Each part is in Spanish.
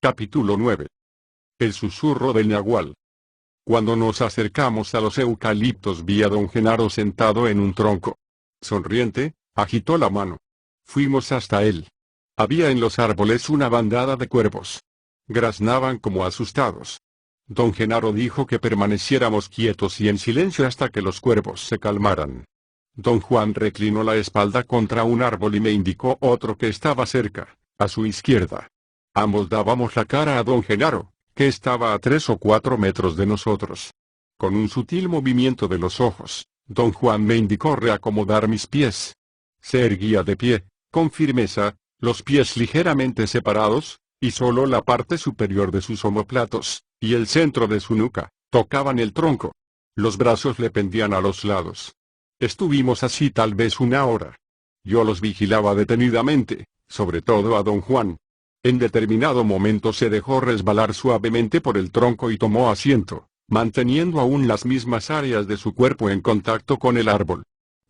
Capítulo 9. El susurro del nahual. Cuando nos acercamos a los eucaliptos vi a don Genaro sentado en un tronco. Sonriente, agitó la mano. Fuimos hasta él. Había en los árboles una bandada de cuervos. Graznaban como asustados. Don Genaro dijo que permaneciéramos quietos y en silencio hasta que los cuervos se calmaran. Don Juan reclinó la espalda contra un árbol y me indicó otro que estaba cerca, a su izquierda. Ambos dábamos la cara a don Genaro, que estaba a 3 o 4 metros de nosotros. Con un sutil movimiento de los ojos, don Juan me indicó reacomodar mis pies. Se erguía de pie, con firmeza, los pies ligeramente separados, y solo la parte superior de sus omóplatos, y el centro de su nuca, tocaban el tronco. Los brazos le pendían a los lados. Estuvimos así tal vez 1 hora. Yo los vigilaba detenidamente, sobre todo a don Juan. En determinado momento se dejó resbalar suavemente por el tronco y tomó asiento, manteniendo aún las mismas áreas de su cuerpo en contacto con el árbol.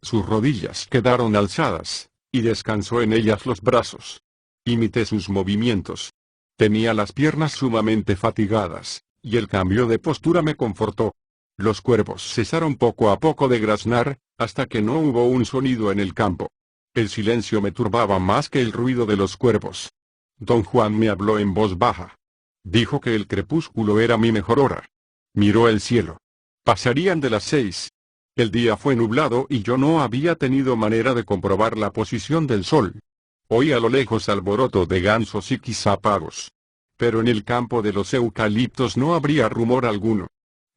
Sus rodillas quedaron alzadas, y descansó en ellas los brazos. Imité sus movimientos. Tenía las piernas sumamente fatigadas, y el cambio de postura me confortó. Los cuervos cesaron poco a poco de graznar, hasta que no hubo un sonido en el campo. El silencio me turbaba más que el ruido de los cuervos. Don Juan me habló en voz baja. Dijo que el crepúsculo era mi mejor hora. Miró el cielo. Pasarían de las 6. El día fue nublado y yo no había tenido manera de comprobar la posición del sol. Oí a lo lejos alboroto de gansos y quizá pavos. Pero en el campo de los eucaliptos no habría rumor alguno.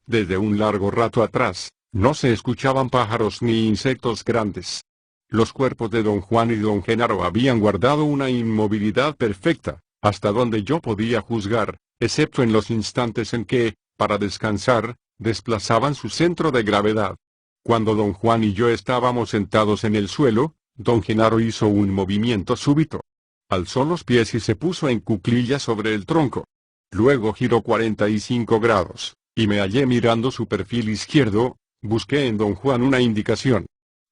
Desde un largo rato atrás, no se escuchaban pájaros ni insectos grandes. Los cuerpos de don Juan y don Genaro habían guardado una inmovilidad perfecta, hasta donde yo podía juzgar, excepto en los instantes en que, para descansar, desplazaban su centro de gravedad. Cuando don Juan y yo estábamos sentados en el suelo, don Genaro hizo un movimiento súbito. Alzó los pies y se puso en cuclillas sobre el tronco. Luego giró 45 grados, y me hallé mirando su perfil izquierdo. Busqué en don Juan una indicación.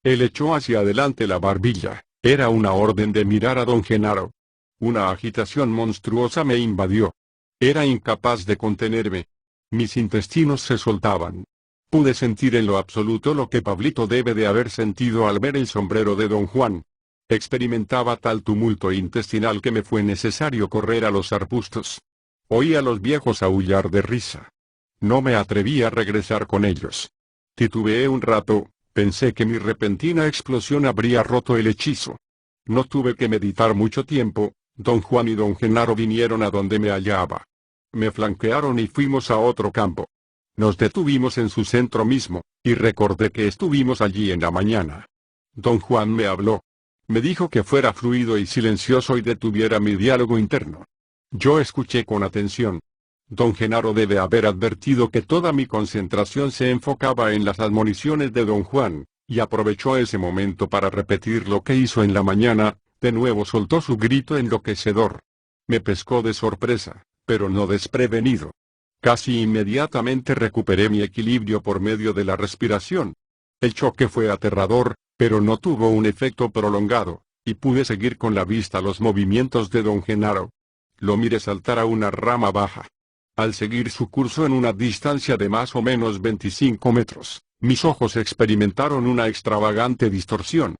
Él echó hacia adelante la barbilla. Era una orden de mirar a don Genaro. Una agitación monstruosa me invadió. Era incapaz de contenerme. Mis intestinos se soltaban. Pude sentir en lo absoluto lo que Pablito debe de haber sentido al ver el sombrero de don Juan. Experimentaba tal tumulto intestinal que me fue necesario correr a los arbustos. Oí a los viejos aullar de risa. No me atreví a regresar con ellos. Titubeé un rato. Pensé que mi repentina explosión habría roto el hechizo. No tuve que meditar mucho tiempo. Don Juan y don Genaro vinieron a donde me hallaba. Me flanquearon y fuimos a otro campo. Nos detuvimos en su centro mismo, y recordé que estuvimos allí en la mañana. Don Juan me habló. Me dijo que fuera fluido y silencioso y detuviera mi diálogo interno. Yo escuché con atención. Don Genaro debe haber advertido que toda mi concentración se enfocaba en las admoniciones de don Juan, y aprovechó ese momento para repetir lo que hizo en la mañana. De nuevo soltó su grito enloquecedor. Me pescó de sorpresa, pero no desprevenido. Casi inmediatamente recuperé mi equilibrio por medio de la respiración. El choque fue aterrador, pero no tuvo un efecto prolongado, y pude seguir con la vista los movimientos de don Genaro. Lo miré saltar a una rama baja. Al seguir su curso en una distancia de más o menos 25 metros, mis ojos experimentaron una extravagante distorsión.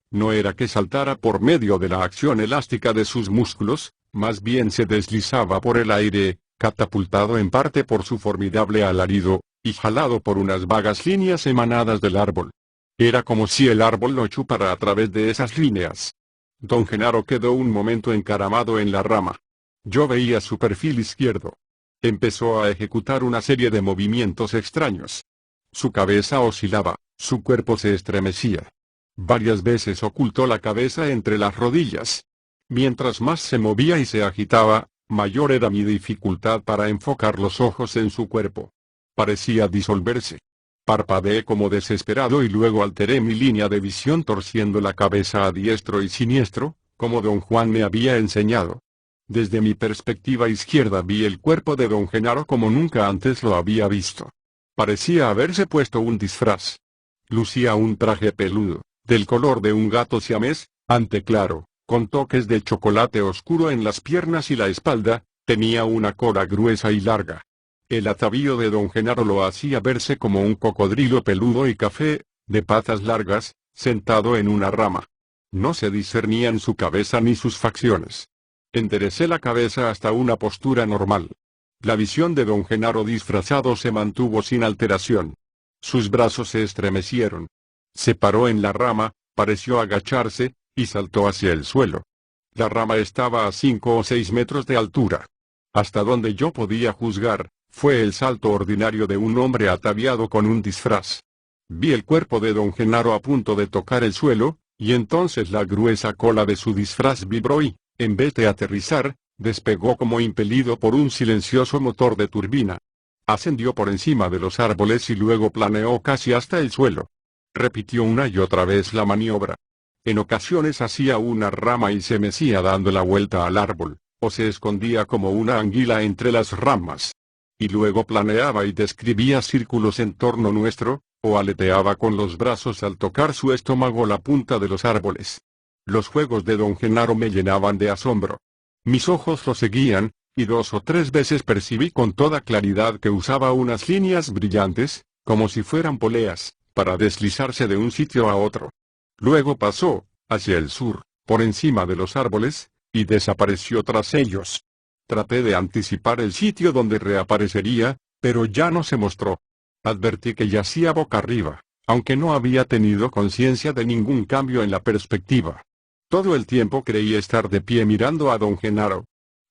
No era que saltara por medio de la acción elástica de sus músculos, más bien se deslizaba por el aire, catapultado en parte por su formidable alarido, y jalado por unas vagas líneas emanadas del árbol. Era como si el árbol lo chupara a través de esas líneas. Don Genaro quedó un momento encaramado en la rama. Yo veía su perfil izquierdo. Empezó a ejecutar una serie de movimientos extraños. Su cabeza oscilaba, su cuerpo se estremecía. Varias veces ocultó la cabeza entre las rodillas. Mientras más se movía y se agitaba, mayor era mi dificultad para enfocar los ojos en su cuerpo. Parecía disolverse. Parpadeé como desesperado y luego alteré mi línea de visión torciendo la cabeza a diestro y siniestro, como don Juan me había enseñado. Desde mi perspectiva izquierda vi el cuerpo de don Genaro como nunca antes lo había visto. Parecía haberse puesto un disfraz. Lucía un traje peludo, del color de un gato siamés, ante claro, con toques de chocolate oscuro en las piernas y la espalda, Tenía una cola gruesa y larga. El atavío de don Genaro lo hacía verse como un cocodrilo peludo y café, de patas largas, sentado en una rama. No se discernían su cabeza ni sus facciones. Enderecé la cabeza hasta una postura normal. La visión de don Genaro disfrazado se mantuvo sin alteración. Sus brazos se estremecieron. Se paró en la rama, pareció agacharse, y saltó hacia el suelo. La rama estaba a 5 o 6 metros de altura. Hasta donde yo podía juzgar, fue el salto ordinario de un hombre ataviado con un disfraz. Vi el cuerpo de don Genaro a punto de tocar el suelo, y entonces la gruesa cola de su disfraz vibró y, en vez de aterrizar, despegó como impelido por un silencioso motor de turbina. Ascendió por encima de los árboles y luego planeó casi hasta el suelo. Repitió una y otra vez la maniobra. En ocasiones hacía una rama y se mecía dando la vuelta al árbol, o se escondía como una anguila entre las ramas. Y luego planeaba y describía círculos en torno nuestro, o aleteaba con los brazos al tocar su estómago la punta de los árboles. Los juegos de don Genaro me llenaban de asombro. Mis ojos lo seguían, y 2 o 3 veces percibí con toda claridad que usaba unas líneas brillantes, como si fueran poleas, para deslizarse de un sitio a otro. Luego pasó, hacia el sur, por encima de los árboles, y desapareció tras ellos. Traté de anticipar el sitio donde reaparecería, pero ya no se mostró. Advertí que yacía boca arriba, aunque no había tenido conciencia de ningún cambio en la perspectiva. Todo el tiempo creí estar de pie mirando a don Genaro.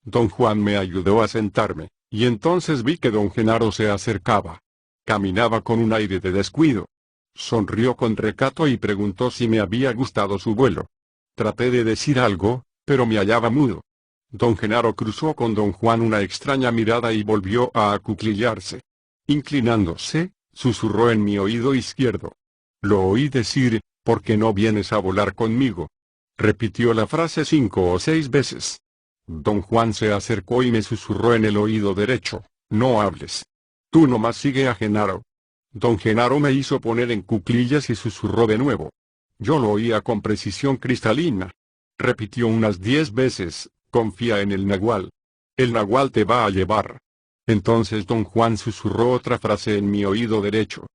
Don Juan me ayudó a sentarme, y entonces vi que don Genaro se acercaba. Caminaba con un aire de descuido. Sonrió con recato y preguntó si me había gustado su vuelo. Traté de decir algo, pero me hallaba mudo. Don Genaro cruzó con don Juan una extraña mirada y volvió a acuclillarse. Inclinándose, susurró en mi oído izquierdo. Lo oí decir, ¿por qué no vienes a volar conmigo? Repitió la frase 5 o 6 veces. Don Juan se acercó y me susurró en el oído derecho, no hables. Tú nomás sigue a Genaro. Don Genaro me hizo poner en cuclillas y susurró de nuevo. Yo lo oía con precisión cristalina. Repitió unas 10 veces, confía en el nagual. El nagual te va a llevar. Entonces don Juan susurró otra frase en mi oído derecho.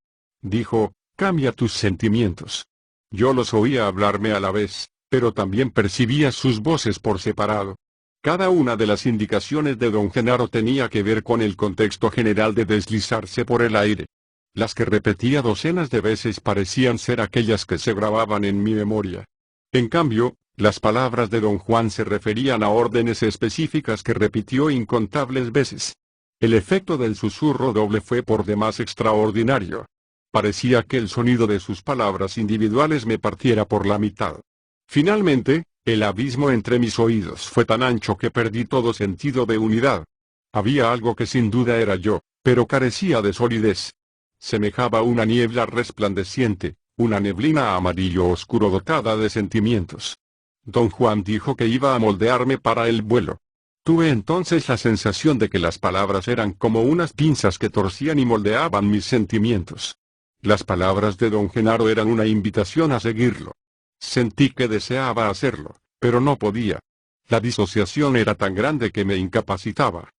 Dijo, cambia tus sentimientos. Yo los oía hablarme a la vez, pero también percibía sus voces por separado. Cada una de las indicaciones de don Genaro tenía que ver con el contexto general de deslizarse por el aire. Las que repetía docenas de veces parecían ser aquellas que se grababan en mi memoria. En cambio, las palabras de don Juan se referían a órdenes específicas que repitió incontables veces. El efecto del susurro doble fue por demás extraordinario. Parecía que el sonido de sus palabras individuales me partiera por la mitad. Finalmente, el abismo entre mis oídos fue tan ancho que perdí todo sentido de unidad. Había algo que sin duda era yo, pero carecía de solidez. Semejaba una niebla resplandeciente, una neblina amarillo oscuro dotada de sentimientos. Don Juan dijo que iba a moldearme para el vuelo. Tuve entonces la sensación de que las palabras eran como unas pinzas que torcían y moldeaban mis sentimientos. Las palabras de don Genaro eran una invitación a seguirlo. Sentí que deseaba hacerlo, pero no podía. La disociación era tan grande que me incapacitaba.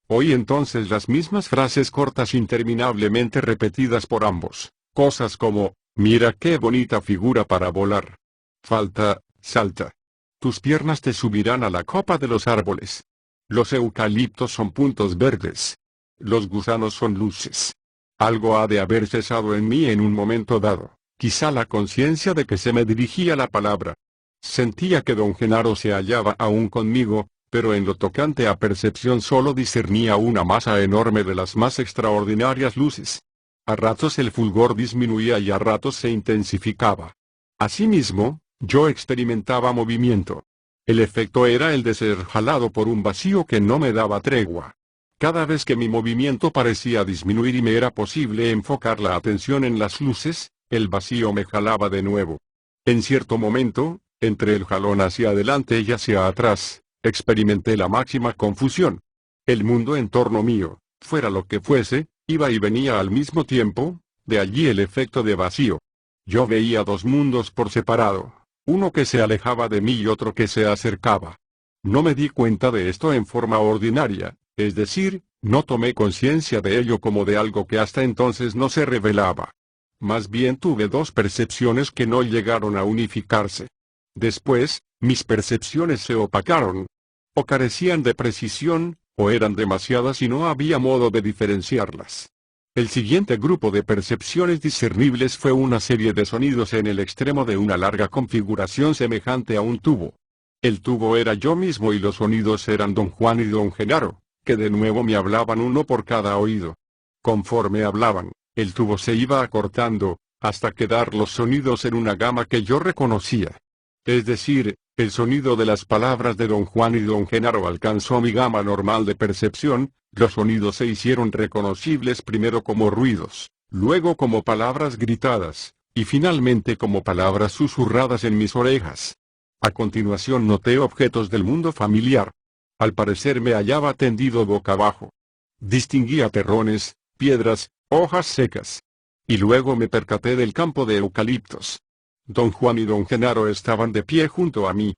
Oí entonces las mismas frases cortas interminablemente repetidas por ambos, cosas como, mira qué bonita figura para volar. Falta, salta. Tus piernas te subirán a la copa de los árboles. Los eucaliptos son puntos verdes. Los gusanos son luces. Algo ha de haber cesado en mí en un momento dado, quizá la conciencia de que se me dirigía la palabra. Sentía que don Genaro se hallaba aún conmigo, pero en lo tocante a percepción solo discernía una masa enorme de las más extraordinarias luces. A ratos el fulgor disminuía y a ratos se intensificaba. Asimismo, yo experimentaba movimiento. El efecto era el de ser jalado por un vacío que no me daba tregua. Cada vez que mi movimiento parecía disminuir y me era posible enfocar la atención en las luces, el vacío me jalaba de nuevo. En cierto momento, entre el jalón hacia adelante y hacia atrás, experimenté la máxima confusión. El mundo en torno mío, fuera lo que fuese, iba y venía al mismo tiempo, de allí el efecto de vacío. Yo veía 2 mundos por separado, uno que se alejaba de mí y otro que se acercaba. No me di cuenta de esto en forma ordinaria, Es decir, no tomé conciencia de ello como de algo que hasta entonces no se revelaba. Más bien tuve dos percepciones que no llegaron a unificarse. Después, mis percepciones se opacaron. O carecían de precisión, o eran demasiadas y no había modo de diferenciarlas. El siguiente grupo de percepciones discernibles fue una serie de sonidos en el extremo de una larga configuración semejante a un tubo. El tubo era yo mismo y los sonidos eran don Juan y don Genaro, que de nuevo me hablaban uno por cada oído. Conforme hablaban, el tubo se iba acortando, hasta quedar los sonidos en una gama que yo reconocía. Es decir, el sonido de las palabras de don Juan y don Genaro alcanzó mi gama normal de percepción. Los sonidos se hicieron reconocibles primero como ruidos, luego como palabras gritadas, y finalmente como palabras susurradas en mis orejas. A continuación noté objetos del mundo familiar. Al parecer me hallaba tendido boca abajo. Distinguía terrones, piedras, hojas secas. Y luego me percaté del campo de eucaliptos. Don Juan y don Genaro estaban de pie junto a mí.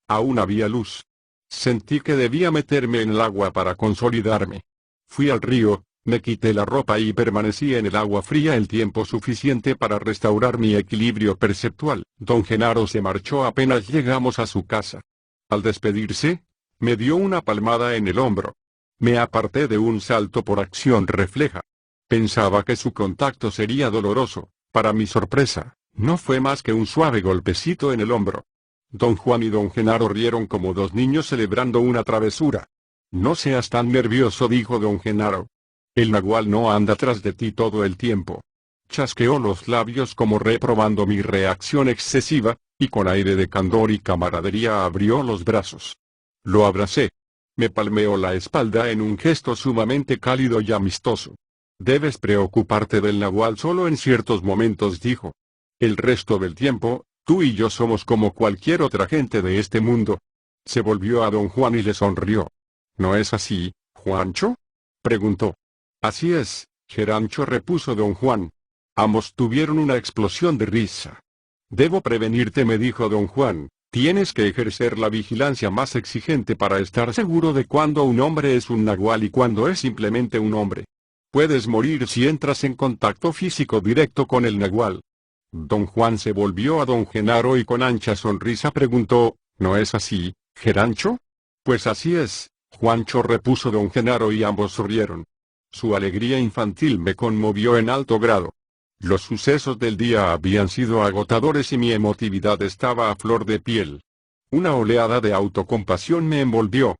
Aún había luz. Sentí que debía meterme en el agua para consolidarme. Fui al río, me quité la ropa y permanecí en el agua fría el tiempo suficiente para restaurar mi equilibrio perceptual. Don Genaro se marchó apenas llegamos a su casa. Al despedirse, me dio una palmada en el hombro. Me aparté de un salto por acción refleja. Pensaba que su contacto sería doloroso. Para mi sorpresa, no fue más que un suave golpecito en el hombro. Don Juan y don Genaro rieron como dos niños celebrando una travesura. No seas tan nervioso, dijo don Genaro. El nahual no anda tras de ti todo el tiempo. Chasqueó los labios como reprobando mi reacción excesiva, y con aire de candor y camaradería abrió los brazos. Lo abracé. Me palmeó la espalda en un gesto sumamente cálido y amistoso. Debes preocuparte del nahual solo en ciertos momentos, dijo. El resto del tiempo, tú y yo somos como cualquier otra gente de este mundo. Se volvió a don Juan y le sonrió. ¿No es así, Juancho?, preguntó. Así es, Gerancho, repuso don Juan. Ambos tuvieron una explosión de risa. Debo prevenirte, me dijo don Juan, tienes que ejercer la vigilancia más exigente para estar seguro de cuándo un hombre es un nahual y cuándo es simplemente un hombre. Puedes morir si entras en contacto físico directo con el nahual. Don Juan se volvió a don Genaro y con ancha sonrisa preguntó, ¿no es así, Gerancho? Pues así es, Juancho, repuso don Genaro y ambos rieron. Su alegría infantil me conmovió en alto grado. Los sucesos del día habían sido agotadores y mi emotividad estaba a flor de piel. Una oleada de autocompasión me envolvió.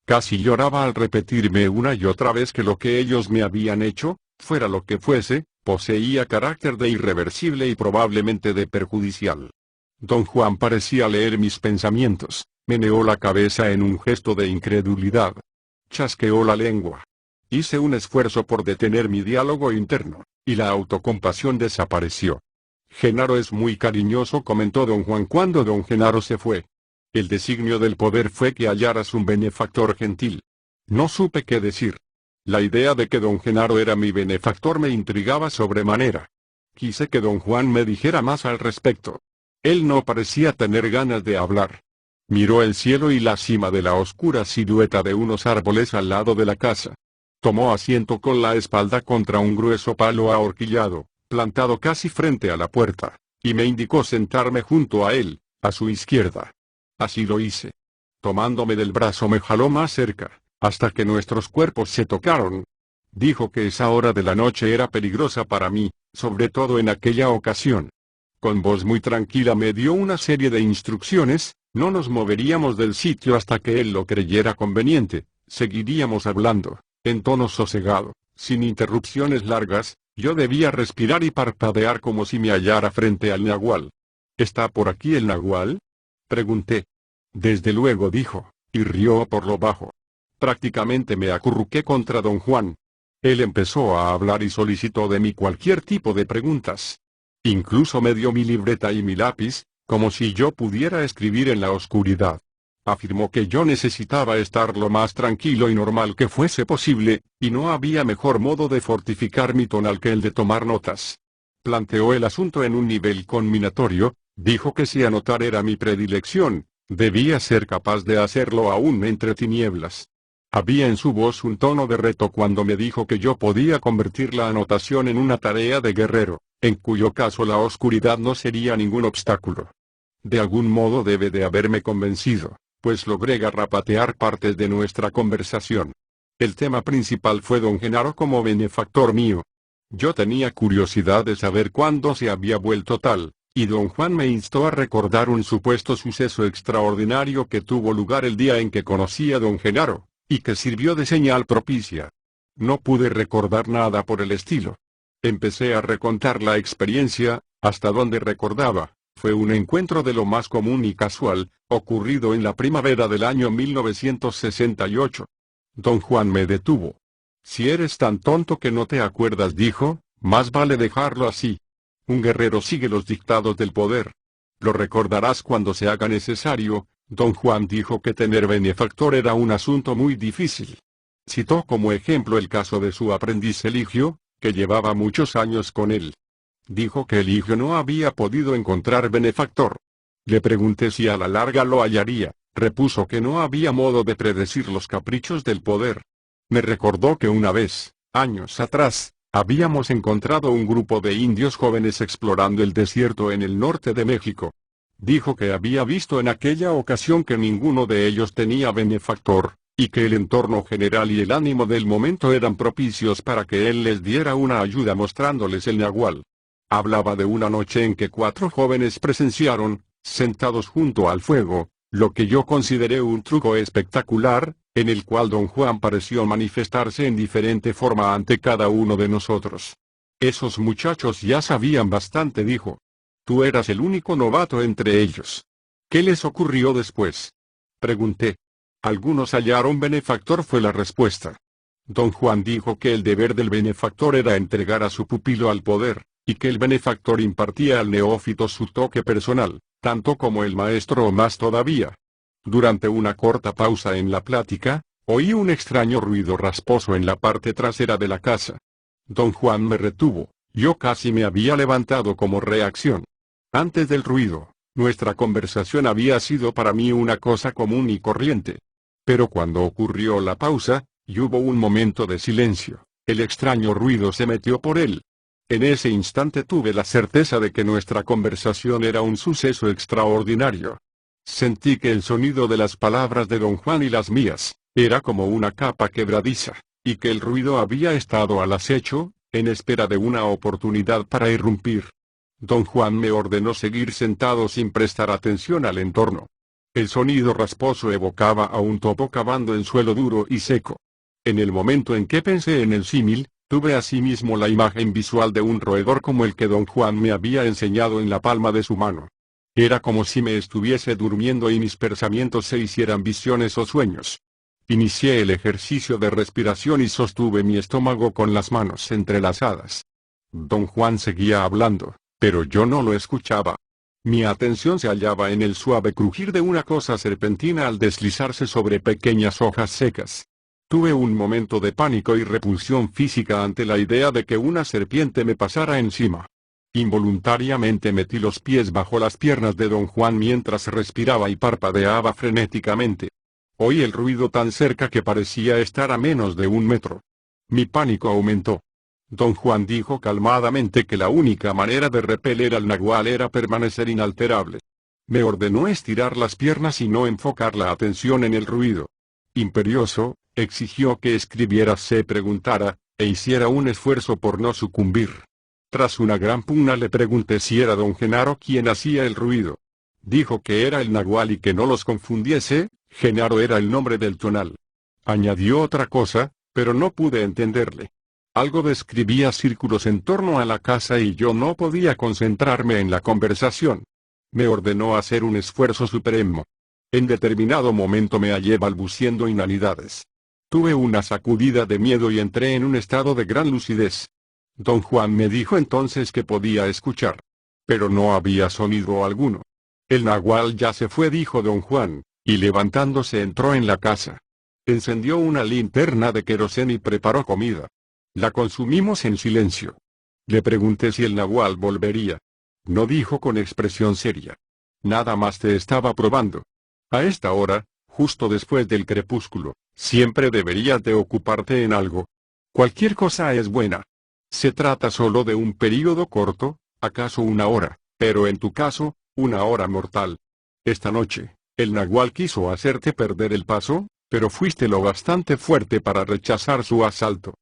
Casi lloraba al repetirme una y otra vez que lo que ellos me habían hecho, fuera lo que fuese, poseía carácter de irreversible y probablemente de perjudicial. Don Juan parecía leer mis pensamientos, meneó la cabeza en un gesto de incredulidad. Chasqueó la lengua. Hice un esfuerzo por detener mi diálogo interno, y la autocompasión desapareció. Genaro es muy cariñoso, comentó don Juan cuando don Genaro se fue. El designio del poder fue que hallaras un benefactor gentil. No supe qué decir. La idea de que don Genaro era mi benefactor me intrigaba sobremanera. Quise que don Juan me dijera más al respecto. Él no parecía tener ganas de hablar. Miró el cielo y la cima de la oscura silueta de unos árboles al lado de la casa. Tomó asiento con la espalda contra un grueso palo ahorquillado, plantado casi frente a la puerta, y me indicó sentarme junto a él, a su izquierda. Así lo hice. Tomándome del brazo me jaló más cerca, hasta que nuestros cuerpos se tocaron. Dijo que esa hora de la noche era peligrosa para mí, sobre todo en aquella ocasión. Con voz muy tranquila me dio una serie de instrucciones, no nos moveríamos del sitio hasta que él lo creyera conveniente, seguiríamos hablando, en tono sosegado, sin interrupciones largas. Yo debía respirar y parpadear como si me hallara frente al nahual. ¿Está por aquí el nahual?, pregunté. Desde luego, dijo, y rió por lo bajo. Prácticamente me acurruqué contra don Juan. Él empezó a hablar y solicitó de mí cualquier tipo de preguntas. Incluso me dio mi libreta y mi lápiz, como si yo pudiera escribir en la oscuridad. Afirmó que yo necesitaba estar lo más tranquilo y normal que fuese posible, y no había mejor modo de fortificar mi tonal que el de tomar notas. Planteó el asunto en un nivel combinatorio, dijo que si anotar era mi predilección, debía ser capaz de hacerlo aún entre tinieblas. Había en su voz un tono de reto cuando me dijo que yo podía convertir la anotación en una tarea de guerrero, en cuyo caso la oscuridad no sería ningún obstáculo. De algún modo debe de haberme convencido, pues logré garrapatear partes de nuestra conversación. El tema principal fue don Genaro como benefactor mío. Yo tenía curiosidad de saber cuándo se había vuelto tal, y don Juan me instó a recordar un supuesto suceso extraordinario que tuvo lugar el día en que conocí a don Genaro, y que sirvió de señal propicia. No pude recordar nada por el estilo. Empecé a recontar la experiencia, hasta donde recordaba. Fue un encuentro de lo más común y casual, ocurrido en la primavera del año 1968. Don Juan me detuvo. Si eres tan tonto que no te acuerdas, dijo, más vale dejarlo así. Un guerrero sigue los dictados del poder. Lo recordarás cuando se haga necesario. Don Juan dijo que tener benefactor era un asunto muy difícil. Citó como ejemplo el caso de su aprendiz Eligio, que llevaba muchos años con él. Dijo que Eligio no había podido encontrar benefactor. Le pregunté si a la larga lo hallaría. Repuso que no había modo de predecir los caprichos del poder. Me recordó que una vez, años atrás, habíamos encontrado un grupo de indios jóvenes explorando el desierto en el norte de México. Dijo que había visto en aquella ocasión que ninguno de ellos tenía benefactor, y que el entorno general y el ánimo del momento eran propicios para que él les diera una ayuda mostrándoles el nahual. Hablaba de una noche en que 4 jóvenes presenciaron, sentados junto al fuego, lo que yo consideré un truco espectacular, en el cual don Juan pareció manifestarse en diferente forma ante cada uno de nosotros. Esos muchachos ya sabían bastante, dijo. Tú eras el único novato entre ellos. ¿Qué les ocurrió después? Pregunté. Algunos hallaron benefactor, fue la respuesta. Don Juan dijo que el deber del benefactor era entregar a su pupilo al poder, y que el benefactor impartía al neófito su toque personal, tanto como el maestro o más todavía. Durante una corta pausa en la plática, oí un extraño ruido rasposo en la parte trasera de la casa. Don Juan me retuvo, yo casi me había levantado como reacción. Antes del ruido, nuestra conversación había sido para mí una cosa común y corriente. Pero cuando ocurrió la pausa, y hubo un momento de silencio, el extraño ruido se metió por él. En ese instante tuve la certeza de que nuestra conversación era un suceso extraordinario. Sentí que el sonido de las palabras de don Juan y las mías, era como una capa quebradiza, y que el ruido había estado al acecho, en espera de una oportunidad para irrumpir. Don Juan me ordenó seguir sentado sin prestar atención al entorno. El sonido rasposo evocaba a un topo cavando en suelo duro y seco. En el momento en que pensé en el símil, tuve asimismo la imagen visual de un roedor como el que don Juan me había enseñado en la palma de su mano. Era como si me estuviese durmiendo y mis pensamientos se hicieran visiones o sueños. Inicié el ejercicio de respiración y sostuve mi estómago con las manos entrelazadas. Don Juan seguía hablando, pero yo no lo escuchaba. Mi atención se hallaba en el suave crujir de una cosa serpentina al deslizarse sobre pequeñas hojas secas. Tuve un momento de pánico y repulsión física ante la idea de que una serpiente me pasara encima. Involuntariamente metí los pies bajo las piernas de don Juan mientras respiraba y parpadeaba frenéticamente. Oí el ruido tan cerca que parecía estar a menos de 1 metro. Mi pánico aumentó. Don Juan dijo calmadamente que la única manera de repeler al nahual era permanecer inalterable. Me ordenó estirar las piernas y no enfocar la atención en el ruido. Imperioso, exigió que escribiera, se preguntara, e hiciera un esfuerzo por no sucumbir. Tras una gran pugna le pregunté si era don Genaro quien hacía el ruido. Dijo que era el nahual y que no los confundiese, Genaro era el nombre del tonal. Añadió otra cosa, pero no pude entenderle. Algo describía círculos en torno a la casa y yo no podía concentrarme en la conversación. Me ordenó hacer un esfuerzo supremo. En determinado momento me hallé balbuciendo inanidades. Tuve una sacudida de miedo y entré en un estado de gran lucidez. Don Juan me dijo entonces que podía escuchar. Pero no había sonido alguno. El nahual ya se fue, dijo don Juan, y levantándose entró en la casa. Encendió una linterna de queroseno y preparó comida. La consumimos en silencio. Le pregunté si el nahual volvería. No, dijo con expresión seria. Nada más te estaba probando. A esta hora, justo después del crepúsculo, Siempre deberías de ocuparte en algo. Cualquier cosa es buena. Se trata solo de un período corto, acaso una hora, pero en tu caso, una hora mortal. Esta noche, el nahual quiso hacerte perder el paso, pero fuiste lo bastante fuerte para rechazar su asalto.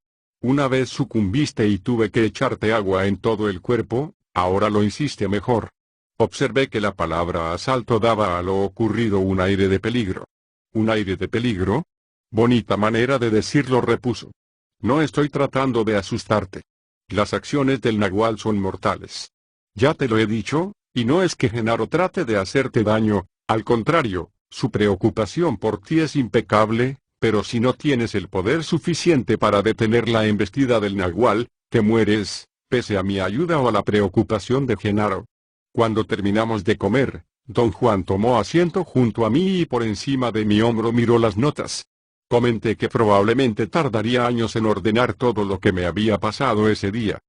Una vez sucumbiste y tuve que echarte agua en todo el cuerpo, ahora lo hiciste mejor. Observé que la palabra asalto daba a lo ocurrido un aire de peligro. ¿Un aire de peligro? Bonita manera de decirlo, repuso. No estoy tratando de asustarte. Las acciones del nahual son mortales. Ya te lo he dicho, y no es que Genaro trate de hacerte daño, al contrario, su preocupación por ti es impecable, pero si no tienes el poder suficiente para detener la embestida del nahual, te mueres, pese a mi ayuda o a la preocupación de Genaro. Cuando terminamos de comer, don Juan tomó asiento junto a mí y por encima de mi hombro miró las notas. Comenté que probablemente tardaría años en ordenar todo lo que me había pasado ese día.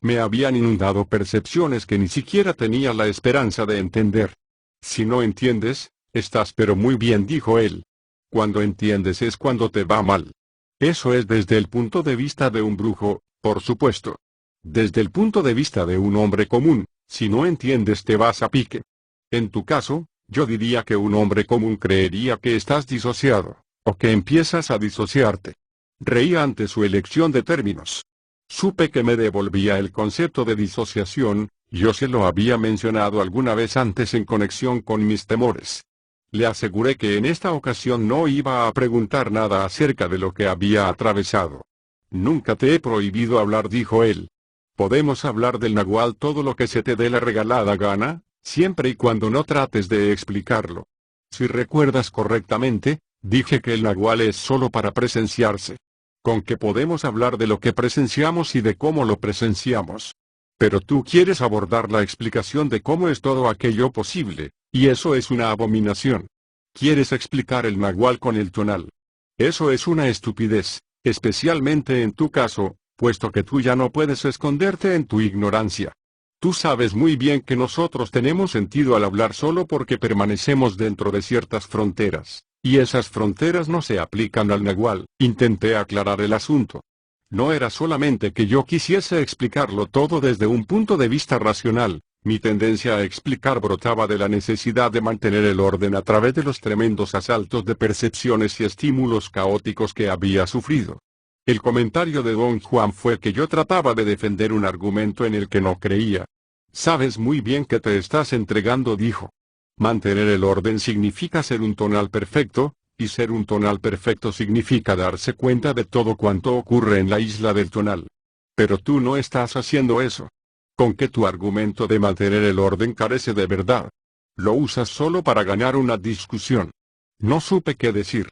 Me habían inundado percepciones que ni siquiera tenía la esperanza de entender. Si no entiendes, estás pero muy bien, dijo él. Cuando entiendes es cuando te va mal. Eso es desde el punto de vista de un brujo, por supuesto. Desde el punto de vista de un hombre común, si no entiendes te vas a pique. En tu caso, yo diría que un hombre común creería que estás disociado, o que empiezas a disociarte. Reí ante su elección de términos. Supe que me devolvía el concepto de disociación, yo se lo había mencionado alguna vez antes en conexión con mis temores. Le aseguré que en esta ocasión no iba a preguntar nada acerca de lo que había atravesado. Nunca te he prohibido hablar, dijo él. Podemos hablar del nahual todo lo que se te dé la regalada gana, siempre y cuando no trates de explicarlo. Si recuerdas correctamente, dije que el nahual es solo para presenciarse. Con que podemos hablar de lo que presenciamos y de cómo lo presenciamos. Pero tú quieres abordar la explicación de cómo es todo aquello posible, y eso es una abominación. Quieres explicar el nahual con el tonal. Eso es una estupidez, especialmente en tu caso, puesto que tú ya no puedes esconderte en tu ignorancia. Tú sabes muy bien que nosotros tenemos sentido al hablar solo porque permanecemos dentro de ciertas fronteras, y esas fronteras no se aplican al nahual. Intenté aclarar el asunto. No era solamente que yo quisiese explicarlo todo desde un punto de vista racional, mi tendencia a explicar brotaba de la necesidad de mantener el orden a través de los tremendos asaltos de percepciones y estímulos caóticos que había sufrido. El comentario de don Juan fue que yo trataba de defender un argumento en el que no creía. Sabes muy bien que te estás entregando, dijo. Mantener el orden significa ser un tonal perfecto, y ser un tonal perfecto significa darse cuenta de todo cuanto ocurre en la isla del tonal. Pero tú no estás haciendo eso. Con que tu argumento de mantener el orden carece de verdad. Lo usas solo para ganar una discusión. No supe qué decir.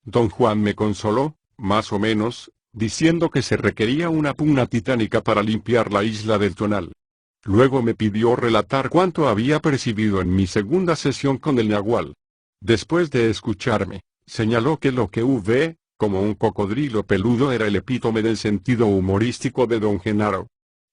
Don Juan me consoló, más o menos, diciendo que se requería una pugna titánica para limpiar la isla del tonal. Luego me pidió relatar cuánto había percibido en mi segunda sesión con el nahual. Después de escucharme, señaló que lo que V, como un cocodrilo peludo, era el epítome del sentido humorístico de don Genaro.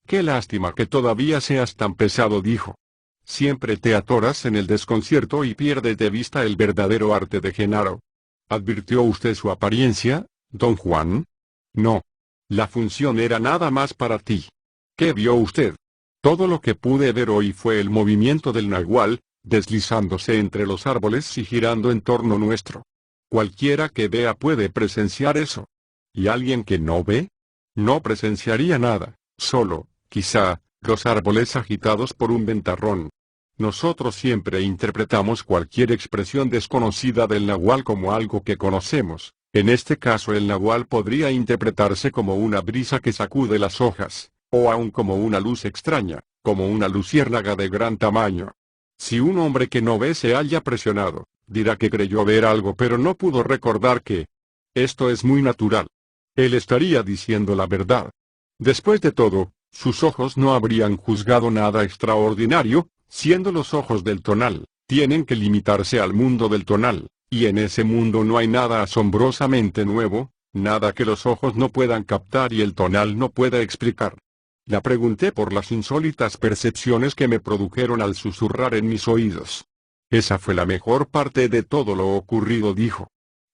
Qué lástima que todavía seas tan pesado, dijo. Siempre te atoras en el desconcierto y pierdes de vista el verdadero arte de Genaro. ¿Advirtió usted su apariencia, don Juan? No. La función era nada más para ti. ¿Qué vio usted? Todo lo que pude ver hoy fue el movimiento del nahual, deslizándose entre los árboles y girando en torno nuestro. Cualquiera que vea puede presenciar eso. ¿Y alguien que no ve? No presenciaría nada, solo, quizá, los árboles agitados por un ventarrón. Nosotros siempre interpretamos cualquier expresión desconocida del nahual como algo que conocemos. En este caso el nahual podría interpretarse como una brisa que sacude las hojas, o aún como una luz extraña, como una luciérnaga de gran tamaño. Si un hombre que no ve se halla presionado, dirá que creyó ver algo pero no pudo recordar que. Esto es muy natural. Él estaría diciendo la verdad. Después de todo, sus ojos no habrían juzgado nada extraordinario, siendo los ojos del tonal, tienen que limitarse al mundo del tonal, y en ese mundo no hay nada asombrosamente nuevo, nada que los ojos no puedan captar y el tonal no pueda explicar. La pregunté por las insólitas percepciones que me produjeron al susurrar en mis oídos. Esa fue la mejor parte de todo lo ocurrido, dijo.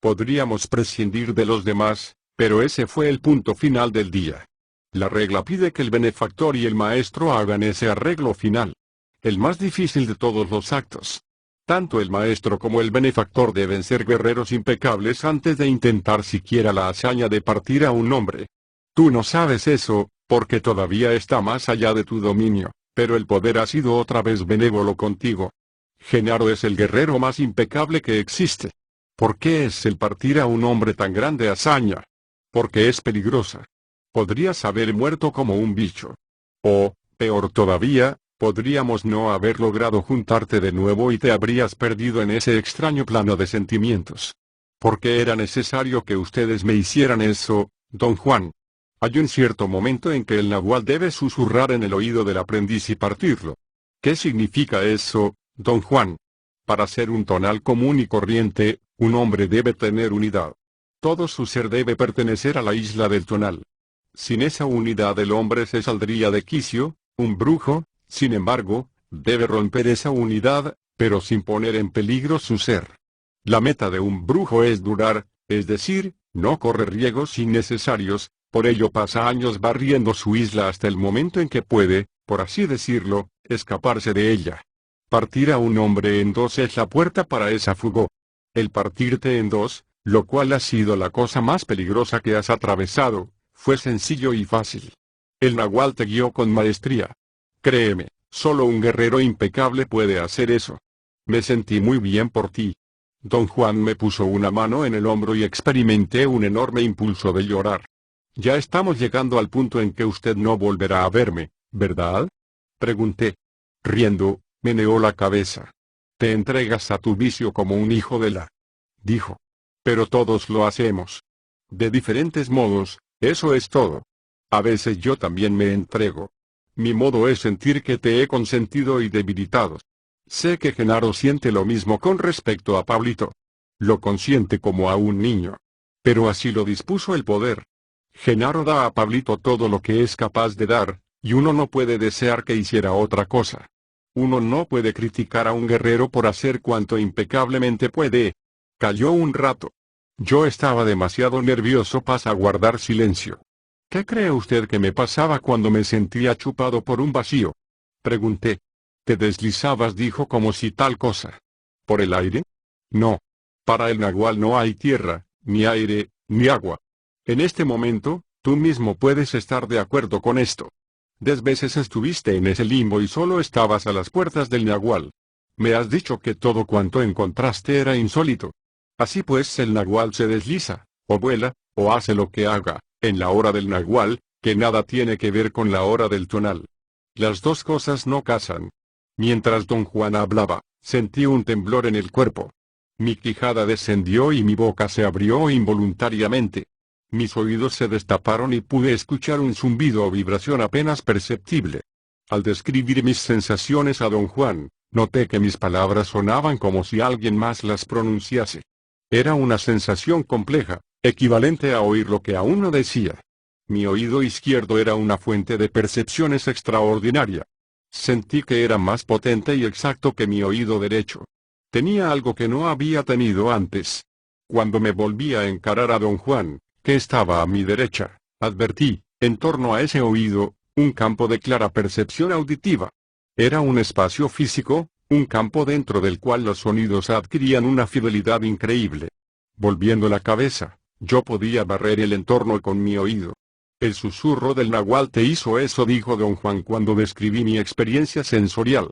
Podríamos prescindir de los demás, pero ese fue el punto final del día. La regla pide que el benefactor y el maestro hagan ese arreglo final. El más difícil de todos los actos. Tanto el maestro como el benefactor deben ser guerreros impecables antes de intentar siquiera la hazaña de partir a un hombre. Tú no sabes eso, porque todavía está más allá de tu dominio, pero el poder ha sido otra vez benévolo contigo. Genaro es el guerrero más impecable que existe. ¿Por qué es el partir a un hombre tan grande hazaña? Porque es peligrosa. Podrías haber muerto como un bicho. O, peor todavía, podríamos no haber logrado juntarte de nuevo y te habrías perdido en ese extraño plano de sentimientos. ¿Por qué era necesario que ustedes me hicieran eso, don Juan? Hay un cierto momento en que el nahual debe susurrar en el oído del aprendiz y partirlo. ¿Qué significa eso, don Juan? Para ser un tonal común y corriente, un hombre debe tener unidad. Todo su ser debe pertenecer a la isla del tonal. Sin esa unidad el hombre se saldría de quicio. Un brujo, sin embargo, debe romper esa unidad, pero sin poner en peligro su ser. La meta de un brujo es durar, es decir, no correr riesgos innecesarios, por ello pasa años barriendo su isla hasta el momento en que puede, por así decirlo, escaparse de ella. Partir a un hombre en dos es la puerta para esa fuga. El partirte en dos, lo cual ha sido la cosa más peligrosa que has atravesado, fue sencillo y fácil. El nahual te guió con maestría. Créeme, solo un guerrero impecable puede hacer eso. Me sentí muy bien por ti. Don Juan me puso una mano en el hombro y experimenté un enorme impulso de llorar. Ya estamos llegando al punto en que usted no volverá a verme, ¿verdad? Pregunté. Riendo, meneó la cabeza. Te entregas a tu vicio como un hijo de la... dijo. Pero todos lo hacemos. De diferentes modos, eso es todo. A veces yo también me entrego. Mi modo es sentir que te he consentido y debilitado. Sé que Genaro siente lo mismo con respecto a Pablito. Lo consiente como a un niño. Pero así lo dispuso el poder. Genaro da a Pablito todo lo que es capaz de dar, y uno no puede desear que hiciera otra cosa. Uno no puede criticar a un guerrero por hacer cuanto impecablemente puede. Calló un rato. Yo estaba demasiado nervioso para guardar silencio. ¿Qué cree usted que me pasaba cuando me sentía chupado por un vacío? Pregunté. Te deslizabas, dijo, como si tal cosa. ¿Por el aire? No. Para el nahual no hay tierra, ni aire, ni agua. En este momento, tú mismo puedes estar de acuerdo con esto. 10 veces estuviste en ese limbo y solo estabas a las puertas del nahual. Me has dicho que todo cuanto encontraste era insólito. Así pues el nahual se desliza, o vuela, o hace lo que haga, en la hora del nahual, que nada tiene que ver con la hora del tonal. Las dos cosas no casan. Mientras don Juan hablaba, sentí un temblor en el cuerpo. Mi quijada descendió y mi boca se abrió involuntariamente. Mis oídos se destaparon y pude escuchar un zumbido o vibración apenas perceptible. Al describir mis sensaciones a don Juan, noté que mis palabras sonaban como si alguien más las pronunciase. Era una sensación compleja, equivalente a oír lo que aún no decía. Mi oído izquierdo era una fuente de percepciones extraordinaria. Sentí que era más potente y exacto que mi oído derecho. Tenía algo que no había tenido antes. Cuando me volví a encarar a don Juan, que estaba a mi derecha, advertí, en torno a ese oído, un campo de clara percepción auditiva. Era un espacio físico, un campo dentro del cual los sonidos adquirían una fidelidad increíble. Volviendo la cabeza, yo podía barrer el entorno con mi oído. El susurro del nahual te hizo eso, dijo don Juan cuando describí mi experiencia sensorial.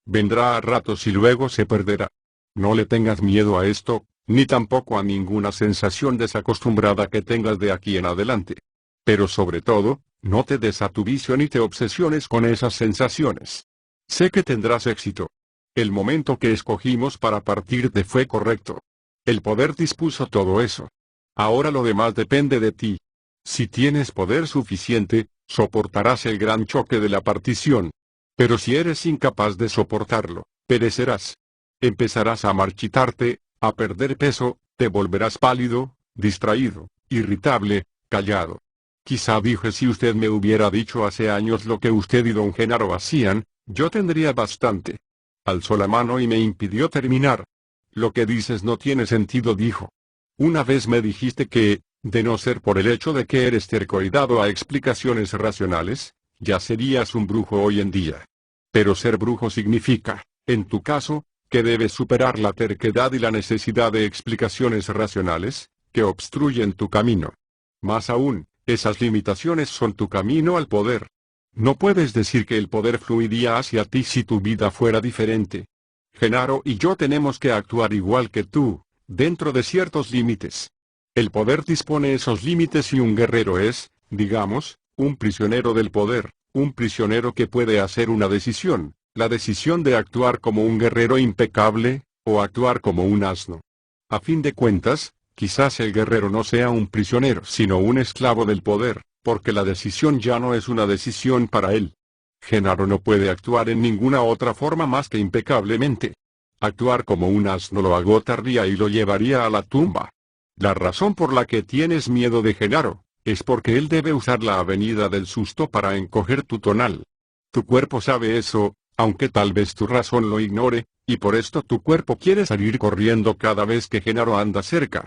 Vendrá a ratos y luego se perderá. No le tengas miedo a esto, ni tampoco a ninguna sensación desacostumbrada que tengas de aquí en adelante. Pero sobre todo, no te des a tu vicio ni te obsesiones con esas sensaciones. Sé que tendrás éxito. El momento que escogimos para partirte fue correcto. El poder dispuso todo eso. Ahora lo demás depende de ti. Si tienes poder suficiente, soportarás el gran choque de la partición. Pero si eres incapaz de soportarlo, perecerás. Empezarás a marchitarte, a perder peso, te volverás pálido, distraído, irritable, callado. Quizá dije, si usted me hubiera dicho hace años lo que usted y don Genaro hacían, yo tendría bastante. Alzó la mano y me impidió terminar. Lo que dices no tiene sentido, dijo. Una vez me dijiste que, de no ser por el hecho de que eres terco y dado a explicaciones racionales, ya serías un brujo hoy en día. Pero ser brujo significa, en tu caso, que debes superar la terquedad y la necesidad de explicaciones racionales, que obstruyen tu camino. Más aún, esas limitaciones son tu camino al poder. No puedes decir que el poder fluiría hacia ti si tu vida fuera diferente. Genaro y yo tenemos que actuar igual que tú, dentro de ciertos límites. El poder dispone esos límites y un guerrero es, digamos, un prisionero del poder, un prisionero que puede hacer una decisión, la decisión de actuar como un guerrero impecable, o actuar como un asno. A fin de cuentas, quizás el guerrero no sea un prisionero sino un esclavo del poder, porque la decisión ya no es una decisión para él. Genaro no puede actuar en ninguna otra forma más que impecablemente. Actuar como un asno lo agotaría y lo llevaría a la tumba. La razón por la que tienes miedo de Genaro, es porque él debe usar la avenida del susto para encoger tu tonal. Tu cuerpo sabe eso, aunque tal vez tu razón lo ignore, y por esto tu cuerpo quiere salir corriendo cada vez que Genaro anda cerca.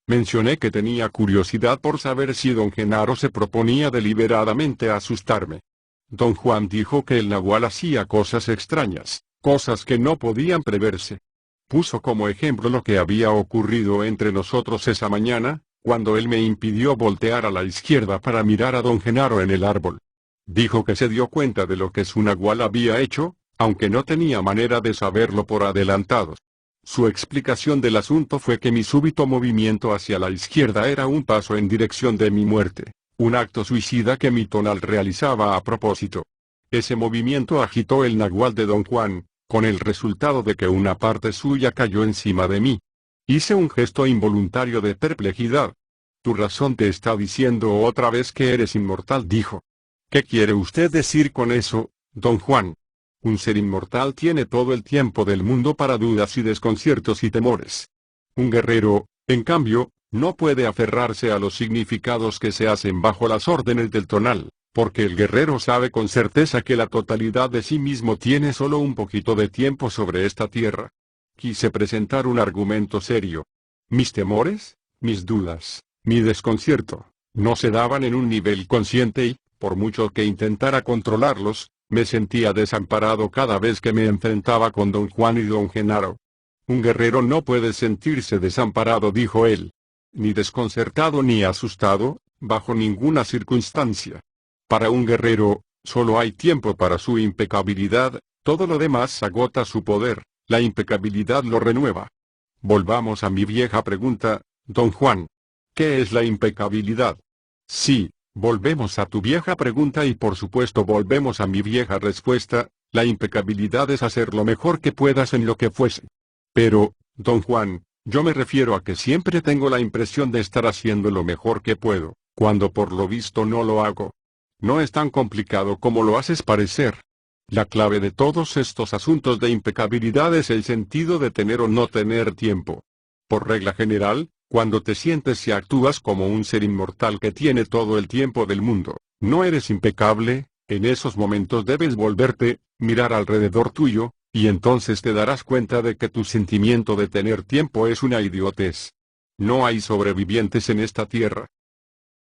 Mencioné que tenía curiosidad por saber si don Genaro se proponía deliberadamente asustarme. Don Juan dijo que el nahual hacía cosas extrañas, cosas que no podían preverse. Puso como ejemplo lo que había ocurrido entre nosotros esa mañana, cuando él me impidió voltear a la izquierda para mirar a don Genaro en el árbol. Dijo que se dio cuenta de lo que su nahual había hecho, aunque no tenía manera de saberlo por adelantado. Su explicación del asunto fue que mi súbito movimiento hacia la izquierda era un paso en dirección de mi muerte, un acto suicida que mi tonal realizaba a propósito. Ese movimiento agitó el nahual de don Juan, con el resultado de que una parte suya cayó encima de mí. Hice un gesto involuntario de perplejidad. Tu razón te está diciendo otra vez que eres inmortal, dijo. ¿Qué quiere usted decir con eso, don Juan? Un ser inmortal tiene todo el tiempo del mundo para dudas y desconciertos y temores. Un guerrero, en cambio, no puede aferrarse a los significados que se hacen bajo las órdenes del tonal, porque el guerrero sabe con certeza que la totalidad de sí mismo tiene solo un poquito de tiempo sobre esta tierra. Quise presentar un argumento serio. Mis temores, mis dudas, mi desconcierto, no se daban en un nivel consciente y, por mucho que intentara controlarlos, me sentía desamparado cada vez que me enfrentaba con don Juan y don Genaro. Un guerrero no puede sentirse desamparado, dijo él. Ni desconcertado ni asustado, bajo ninguna circunstancia. Para un guerrero, solo hay tiempo para su impecabilidad, todo lo demás agota su poder, la impecabilidad lo renueva. Volvamos a mi vieja pregunta, don Juan. ¿Qué es la impecabilidad? Sí. Volvemos a tu vieja pregunta y por supuesto volvemos a mi vieja respuesta, la impecabilidad es hacer lo mejor que puedas en lo que fuese. Pero, don Juan, yo me refiero a que siempre tengo la impresión de estar haciendo lo mejor que puedo, cuando por lo visto no lo hago. No es tan complicado como lo haces parecer. La clave de todos estos asuntos de impecabilidad es el sentido de tener o no tener tiempo. Por regla general, cuando te sientes y actúas como un ser inmortal que tiene todo el tiempo del mundo, no eres impecable, en esos momentos debes volverte, mirar alrededor tuyo, y entonces te darás cuenta de que tu sentimiento de tener tiempo es una idiotez. No hay sobrevivientes en esta tierra.